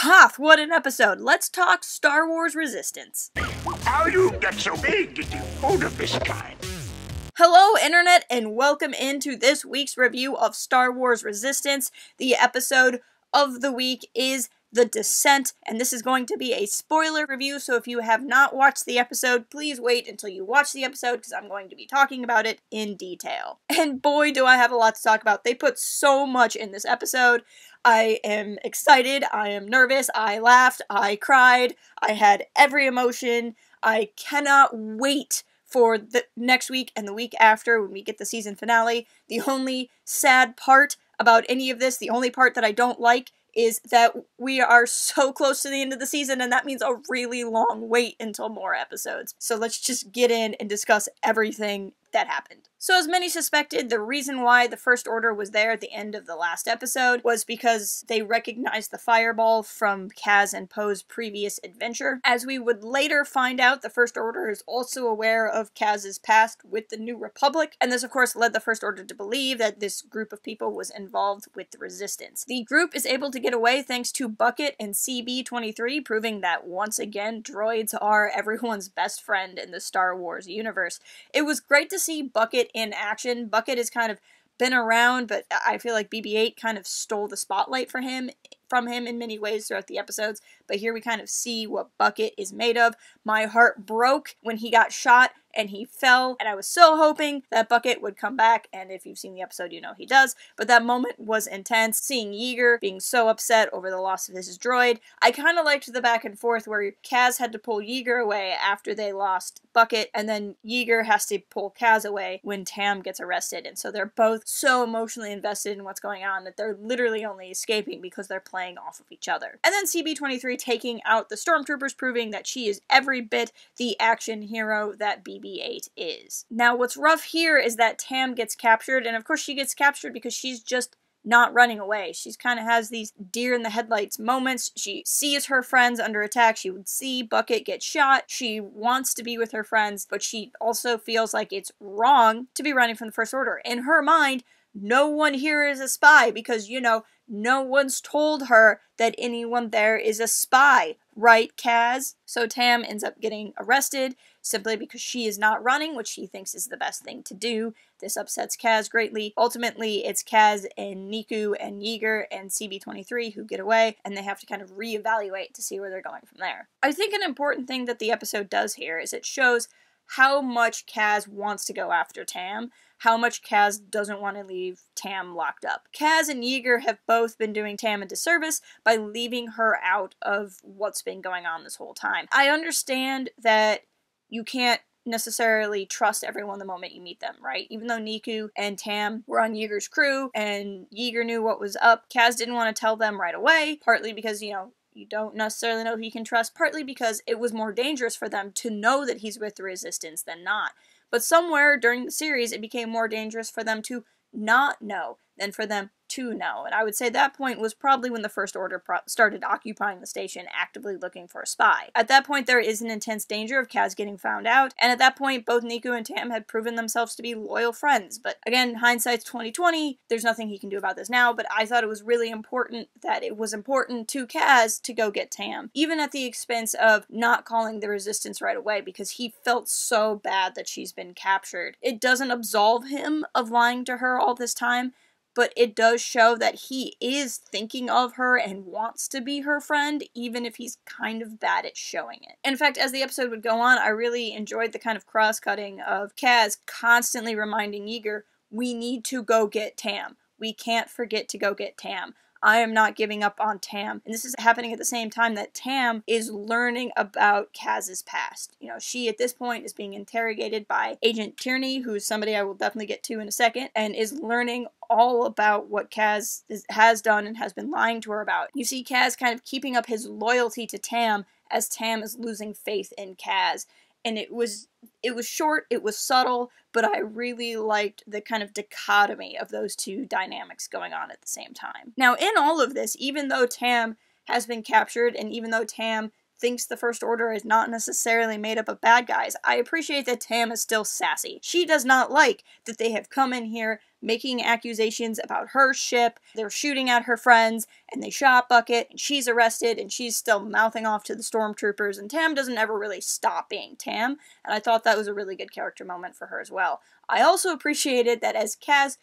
Hoth, what an episode! Let's talk Star Wars Resistance. How you get so big getting food of this kind? Hello, Internet, and welcome into this week's review of Star Wars Resistance. The episode of the week is The Descent, and this is going to be a spoiler review, so if you have not watched the episode, please wait until you watch the episode, because I'm going to be talking about it in detail. And boy, do I have a lot to talk about. They put so much in this episode. I am excited, I am nervous, I laughed, I cried, I had every emotion. I cannot wait for the next week and the week after when we get the season finale. The only sad part about any of this, the only part that I don't like, is that we are so close to the end of the season, and that means a really long wait until more episodes. So let's just get in and discuss everything that happened. So as many suspected, the reason why the First Order was there at the end of the last episode was because they recognized the fireball from Kaz and Poe's previous adventure. As we would later find out, the First Order is also aware of Kaz's past with the New Republic, and this of course led the First Order to believe that this group of people was involved with the Resistance. The group is able to get away thanks to Bucket and CB-23, proving that once again droids are everyone's best friend in the Star Wars universe. It was great to see Bucket in action. Bucket has kind of been around, but I feel like BB-8 kind of stole the spotlight from him in many ways throughout the episodes, but here we kind of see what Bucket is made of. My heart broke when he got shot and he fell, and I was so hoping that Bucket would come back, and if you've seen the episode, you know he does, but that moment was intense. Seeing Yeager being so upset over the loss of his droid. I kind of liked the back and forth where Kaz had to pull Yeager away after they lost Bucket, and then Yeager has to pull Kaz away when Tam gets arrested, and so they're both so emotionally invested in what's going on that they're literally only escaping because they're playing off of each other. And then CB-23 taking out the stormtroopers, proving that she is every bit the action hero that BB-8 is. Now, what's rough here is that Tam gets captured, and of course she gets captured because she's just not running away. She's kind of has these deer in the headlights moments. She sees her friends under attack. She would see Bucket get shot. She wants to be with her friends, but she also feels like it's wrong to be running from the First Order. In her mind, no one here is a spy because, you know, no one's told her that anyone there is a spy, right, Kaz? So Tam ends up getting arrested simply because she is not running, which she thinks is the best thing to do. This upsets Kaz greatly. Ultimately, it's Kaz and Niku and Yeager and CB-23 who get away, and they have to kind of reevaluate to see where they're going from there. I think an important thing that the episode does here is it shows how much Kaz wants to go after Tam, how much Kaz doesn't want to leave Tam locked up. Kaz and Yeager have both been doing Tam a disservice by leaving her out of what's been going on this whole time. I understand that you can't necessarily trust everyone the moment you meet them, right? Even though Niku and Tam were on Yeager's crew and Yeager knew what was up, Kaz didn't want to tell them right away, partly because, you know, you don't necessarily know who you can trust, partly because it was more dangerous for them to know that he's with the Resistance than not. But somewhere during the series, it became more dangerous for them to not know than for them to know. And I would say that point was probably when the First Order started occupying the station, actively looking for a spy. At that point, there is an intense danger of Kaz getting found out, and at that point, both Niku and Tam had proven themselves to be loyal friends. But again, hindsight's 20/20, there's nothing he can do about this now, but I thought it was really important that it was important to Kaz to go get Tam, even at the expense of not calling the Resistance right away, because he felt so bad that she's been captured. It doesn't absolve him of lying to her all this time, but it does show that he is thinking of her and wants to be her friend, even if he's kind of bad at showing it. In fact, as the episode would go on, I really enjoyed the kind of cross-cutting of Kaz constantly reminding Yeager, we need to go get Tam. We can't forget to go get Tam. I am not giving up on Tam. And this is happening at the same time that Tam is learning about Kaz's past. You know, she at this point is being interrogated by Agent Tierney, who's somebody I will definitely get to in a second, and is learning all about what Kaz has done and has been lying to her about. You see Kaz kind of keeping up his loyalty to Tam as Tam is losing faith in Kaz. And it was short, it was subtle, but I really liked the kind of dichotomy of those two dynamics going on at the same time. Now, in all of this, even though Tam has been captured, and even though Tam thinks the First Order is not necessarily made up of bad guys, I appreciate that Tam is still sassy. She does not like that they have come in here, making accusations about her ship. They're shooting at her friends, and they shot Bucket, and she's arrested, and she's still mouthing off to the stormtroopers, and Tam doesn't ever really stop being Tam, and I thought that was a really good character moment for her as well. I also appreciated that as Kaz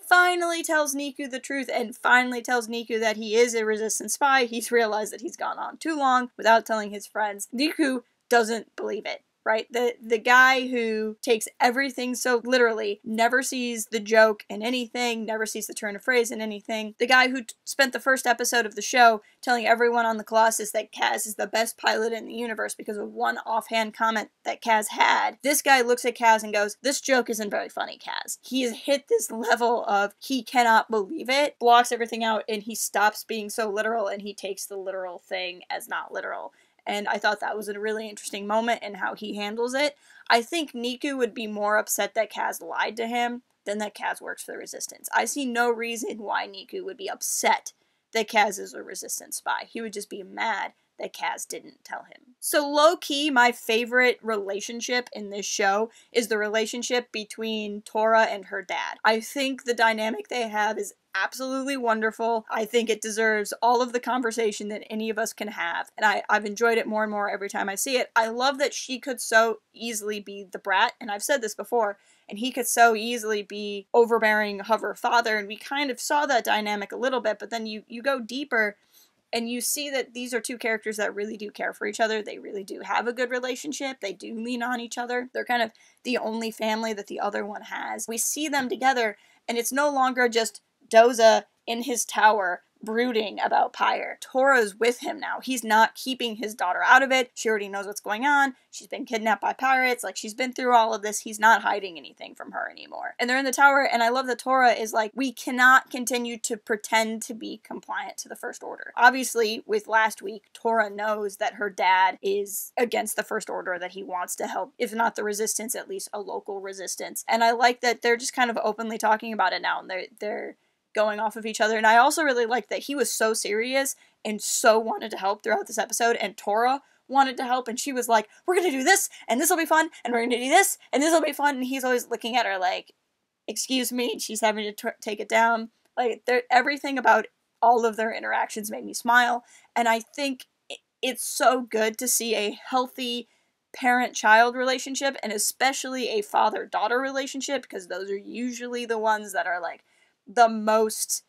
finally tells Niku the truth and finally tells Niku that he is a Resistance spy, he's realized that he's gone on too long without telling his friends. Niku doesn't believe it. Right? The guy who takes everything so literally, never sees the joke in anything, never sees the turn of phrase in anything. The guy who spent the first episode of the show telling everyone on the Colossus that Kaz is the best pilot in the universe because of one offhand comment that Kaz had. This guy looks at Kaz and goes, "This joke isn't very funny, Kaz." He has hit this level of he cannot believe it, blocks everything out, and he stops being so literal and he takes the literal thing as not literal. And I thought that was a really interesting moment in how he handles it. I think Niku would be more upset that Kaz lied to him than that Kaz works for the Resistance. I see no reason why Niku would be upset that Kaz is a Resistance spy. He would just be mad that Kaz didn't tell him. So low-key, my favorite relationship in this show is the relationship between Tora and her dad. I think the dynamic they have is absolutely wonderful. I think it deserves all of the conversation that any of us can have, and I've enjoyed it more and more every time I see it. I love that she could so easily be the brat, and I've said this before, and he could so easily be overbearing of her father, and we kind of saw that dynamic a little bit, but then you go deeper, and you see that these are two characters that really do care for each other. They really do have a good relationship. They do lean on each other. They're kind of the only family that the other one has. We see them together, and it's no longer just Doza in his tower brooding about Pyre. Tora's with him now. He's not keeping his daughter out of it. She already knows what's going on. She's been kidnapped by pirates. Like, she's been through all of this. He's not hiding anything from her anymore. And they're in the tower, and I love that Tora is like, we cannot continue to pretend to be compliant to the First Order. Obviously, with last week, Tora knows that her dad is against the First Order, that he wants to help, if not the Resistance, at least a local resistance. And I like that they're just kind of openly talking about it now, and they're going off of each other. And I also really liked that he was so serious and so wanted to help throughout this episode, and Tora wanted to help, and she was like, we're gonna do this, and this will be fun, and we're gonna do this, and this will be fun, and he's always looking at her like, excuse me, and she's having to take it down. Like, everything about all of their interactions made me smile, and I think it's so good to see a healthy parent-child relationship, and especially a father-daughter relationship, because those are usually the ones that are like the most,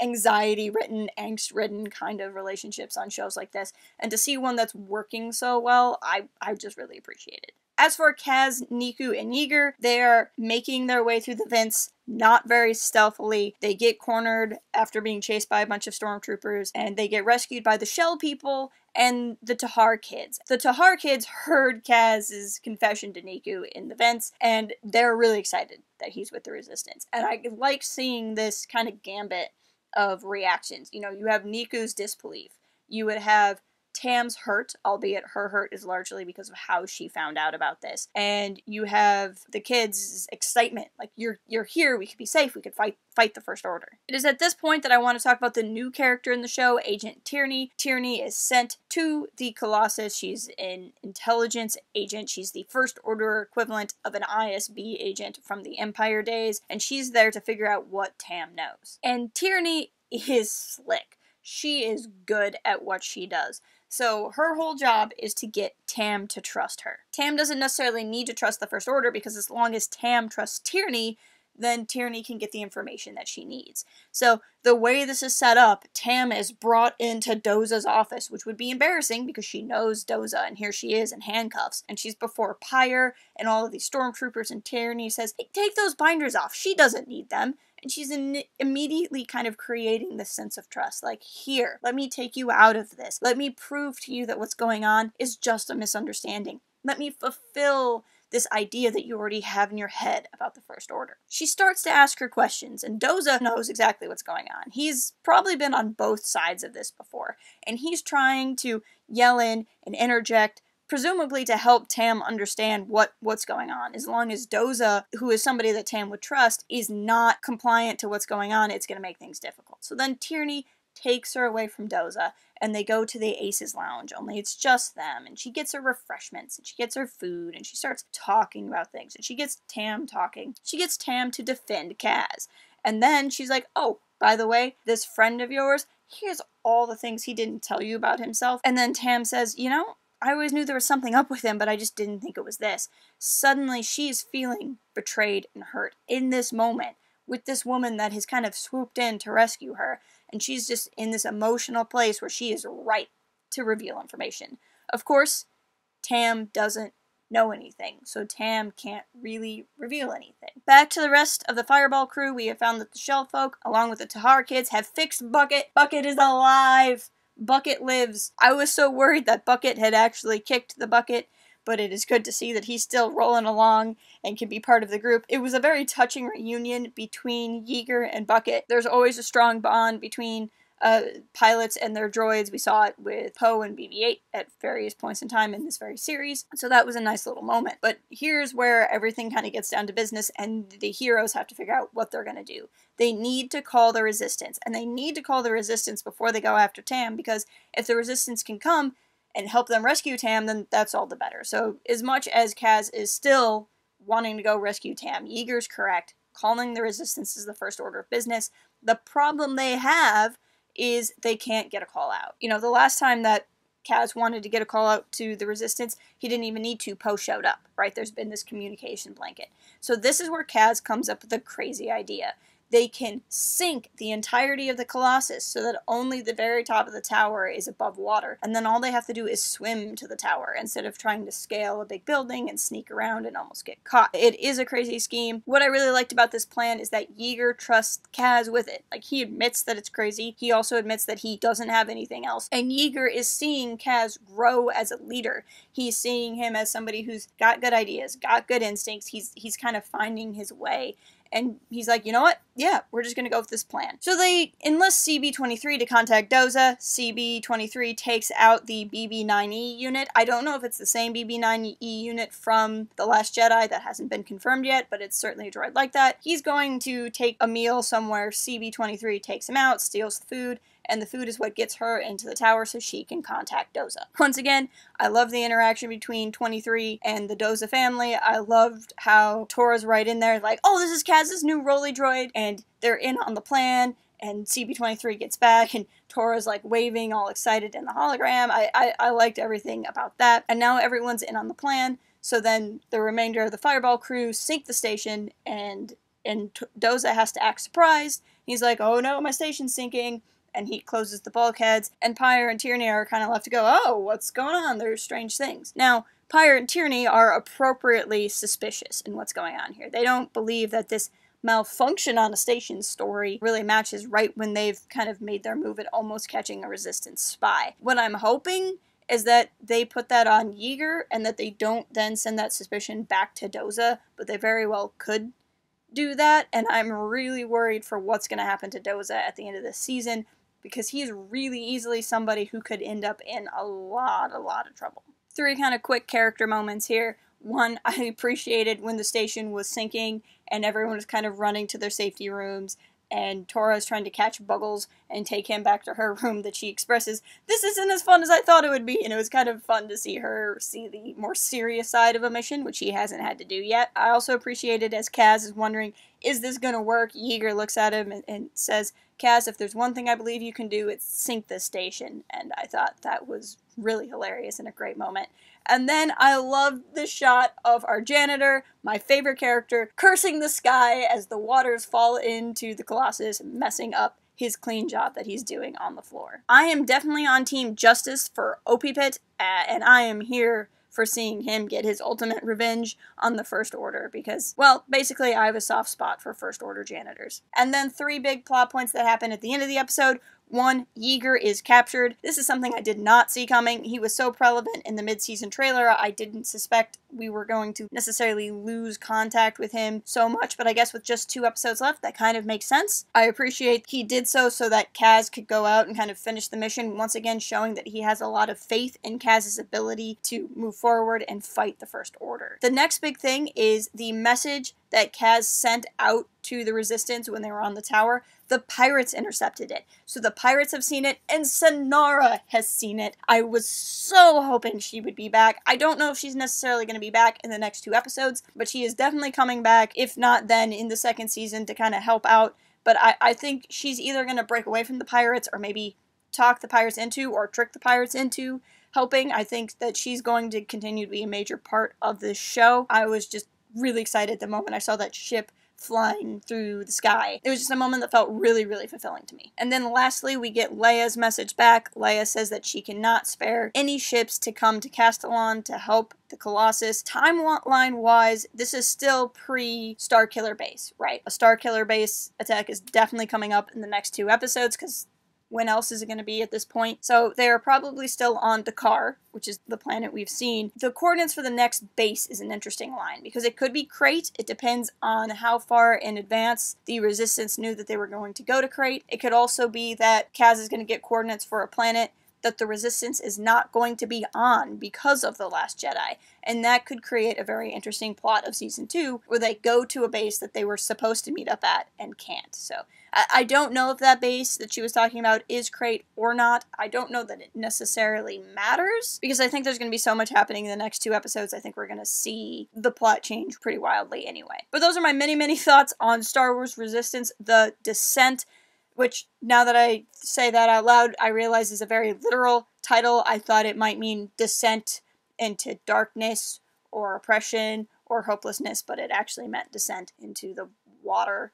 anxiety-ridden, angst-ridden kind of relationships on shows like this. And to see one that's working so well, I just really appreciate it. As for Kaz, Niku, and Yeager, they're making their way through the vents, not very stealthily. They get cornered after being chased by a bunch of stormtroopers, and they get rescued by the Shell people and the Tahar kids. The Tahar kids heard Kaz's confession to Niku in the vents, and they're really excited that he's with the Resistance. And I like seeing this kind of gambit of reactions. You have Niku's disbelief. You would have Tam's hurt, albeit her hurt is largely because of how she found out about this. And you have the kids' excitement, like, you're here, we could be safe, we could fight the First Order. It is at this point that I want to talk about the new character in the show, Agent Tierney. Tierney is sent to the Colossus. She's an intelligence agent. She's the First Order equivalent of an ISB agent from the Empire days, and she's there to figure out what Tam knows. And Tierney is slick. She is good at what she does. So her whole job is to get Tam to trust her. Tam doesn't necessarily need to trust the First Order, because as long as Tam trusts Tierney, then Tierney can get the information that she needs. So the way this is set up, Tam is brought into Doza's office, which would be embarrassing because she knows Doza, and here she is in handcuffs, and she's before Pyre and all of these stormtroopers, and Tierney says, hey, take those binders off, she doesn't need them. And she's immediately kind of creating this sense of trust. Like, here, let me take you out of this. Let me prove to you that what's going on is just a misunderstanding. Let me fulfill this idea that you already have in your head about the First Order. She starts to ask her questions, and Doza knows exactly what's going on. He's probably been on both sides of this before, and he's trying to yell in and interject, presumably to help Tam understand what's going on. As long as Doza, who is somebody that Tam would trust, is not compliant to what's going on, it's going to make things difficult. So then Tierney takes her away from Doza, and they go to the Aces Lounge, only it's just them, and she gets her refreshments, and she gets her food, and she starts talking about things, and she gets Tam talking. She gets Tam to defend Kaz, and then she's like, oh, by the way, this friend of yours, here's all the things he didn't tell you about himself. And then Tam says, you know, I always knew there was something up with him, but I just didn't think it was this. Suddenly, she's feeling betrayed and hurt in this moment with this woman that has kind of swooped in to rescue her. And she's just in this emotional place where she is ripe to reveal information. Of course, Tam doesn't know anything, so Tam can't really reveal anything. Back to the rest of the Fireball crew, we have found that the Shell folk, along with the Tahar kids, have fixed Bucket. Bucket is alive! Bucket lives. I was so worried that Bucket had actually kicked the bucket, but it is good to see that he's still rolling along and can be part of the group. It was a very touching reunion between Yeager and Bucket. There's always a strong bond between pilots and their droids. We saw it with Poe and BB-8 at various points in time in this very series, so that was a nice little moment. But here's where everything kind of gets down to business, and the heroes have to figure out what they're going to do. They need to call the Resistance, and they need to call the Resistance before they go after Tam, because if the Resistance can come and help them rescue Tam, then that's all the better. So as much as Kaz is still wanting to go rescue Tam, Yeager's correct. Calling the Resistance is the first order of business. The problem they have is they can't get a call out. You know, the last time that Kaz wanted to get a call out to the Resistance, he didn't even need to. Poe showed up, right? There's been this communication blanket. So this is where Kaz comes up with a crazy idea. They can sink the entirety of the Colossus so that only the very top of the tower is above water, and then all they have to do is swim to the tower instead of trying to scale a big building and sneak around and almost get caught. It is a crazy scheme. What I really liked about this plan is that Yeager trusts Kaz with it. Like, he admits that it's crazy. He also admits that he doesn't have anything else. And Yeager is seeing Kaz grow as a leader. He's seeing him as somebody who's got good ideas, got good instincts. He's kind of finding his way. And he's like, you know what? Yeah, we're just going to go with this plan. So they enlist CB-23 to contact Doza. CB-23 takes out the BB-9E unit. I don't know if it's the same BB-9E unit from The Last Jedi. That hasn't been confirmed yet, but it's certainly a droid like that. He's going to take a meal somewhere. CB-23 takes him out, steals the food, and the food is what gets her into the tower so she can contact Doza. Once again, I love the interaction between 23 and the Doza family. I loved how Tora's right in there, like, oh, this is Kaz's new Rolly droid, and they're in on the plan, and CB-23 gets back, and Tora's like waving all excited in the hologram. I liked everything about that, and now everyone's in on the plan, so then the remainder of the Fireball crew sink the station, and Doza has to act surprised. He's like, oh no, my station's sinking. And he closes the bulkheads, and Pyre and Tierney are kind of left to go, oh, what's going on? There's strange things. Now, Pyre and Tierney are appropriately suspicious in what's going on here. They don't believe that this malfunction on a station story really matches right when they've kind of made their move at almost catching a Resistance spy. What I'm hoping is that they put that on Yeager, and that they don't then send that suspicion back to Doza, but they very well could do that, and I'm really worried for what's going to happen to Doza at the end of this season, because he's really easily somebody who could end up in a lot of trouble. 3 kind of quick character moments here. One, I appreciated when the station was sinking and everyone was kind of running to their safety rooms, and Tora's trying to catch Buggles and take him back to her room, that she expresses, this isn't as fun as I thought it would be, and it was kind of fun to see her see the more serious side of a mission, which she hasn't had to do yet. I also appreciated, as Kaz is wondering, is this going to work? Yeager looks at him and says, Kaz, if there's one thing I believe you can do, it's sink this station, and I thought that was really hilarious and a great moment. And then I loved the shot of our janitor, my favorite character, cursing the sky as the waters fall into the Colossus, messing up his clean job that he's doing on the floor. I am definitely on Team Justice for Opipit, and I am here for seeing him get his ultimate revenge on the First Order, because, well, basically I have a soft spot for First Order janitors. And then 3 big plot points that happen at the end of the episode. 1, Yeager is captured. This is something I did not see coming. He was so prevalent in the mid-season trailer, I didn't suspect we were going to necessarily lose contact with him so much, but I guess with just 2 episodes left, that kind of makes sense. I appreciate he did so that Kaz could go out and kind of finish the mission, once again showing that he has a lot of faith in Kaz's ability to move forward and fight the First Order. The next big thing is the message that Kaz sent out to the Resistance when they were on the tower the pirates intercepted it. So the pirates have seen it, and Sonara has seen it. I was so hoping she would be back. I don't know if she's necessarily going to be back in the next 2 episodes, but she is definitely coming back, if not then in the 2nd season to kind of help out. But I think she's either going to break away from the pirates or maybe talk the pirates into or trick the pirates into helping. I think that she's going to continue to be a major part of this show. I was just really excited the moment I saw that ship flying through the sky. It was just a moment that felt really, really fulfilling to me. And then lastly, we get Leia's message back. Leia says that she cannot spare any ships to come to Castellon to help the Colossus. Timeline-wise, this is still pre-Starkiller Base, right? A Starkiller Base attack is definitely coming up in the next 2 episodes, because when else is it going to be at this point? So they're probably still on Dakar, which is the planet we've seen. The coordinates for the next base is an interesting line, because it could be Crate. It depends on how far in advance the Resistance knew that they were going to go to Crate. It could also be that Kaz is going to get coordinates for a planet that the Resistance is not going to be on because of The Last Jedi. And that could create a very interesting plot of Season 2, where they go to a base that they were supposed to meet up at and can't. So I don't know if that base that she was talking about is Crate or not. I don't know that it necessarily matters, because I think there's going to be so much happening in the next 2 episodes. I think we're going to see the plot change pretty wildly anyway. But those are my many, many thoughts on Star Wars Resistance: The Descent, which, now that I say that out loud, I realize is a very literal title. I thought it might mean descent into darkness or oppression or hopelessness, but it actually meant descent into the water.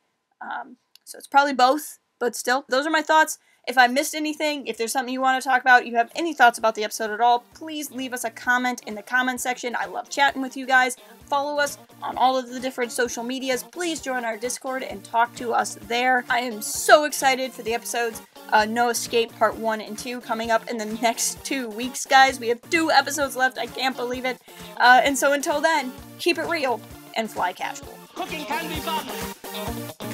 So it's probably both, but still, those are my thoughts. If I missed anything, if there's something you want to talk about, you have any thoughts about the episode at all, please leave us a comment in the comment section. I love chatting with you guys. Follow us on all of the different social medias. Please join our Discord and talk to us there. I am so excited for the episodes No Escape Part 1 and 2 coming up in the next 2 weeks, guys. We have 2 episodes left. I can't believe it. And so until then, keep it real and fly casual. Cooking can be fun.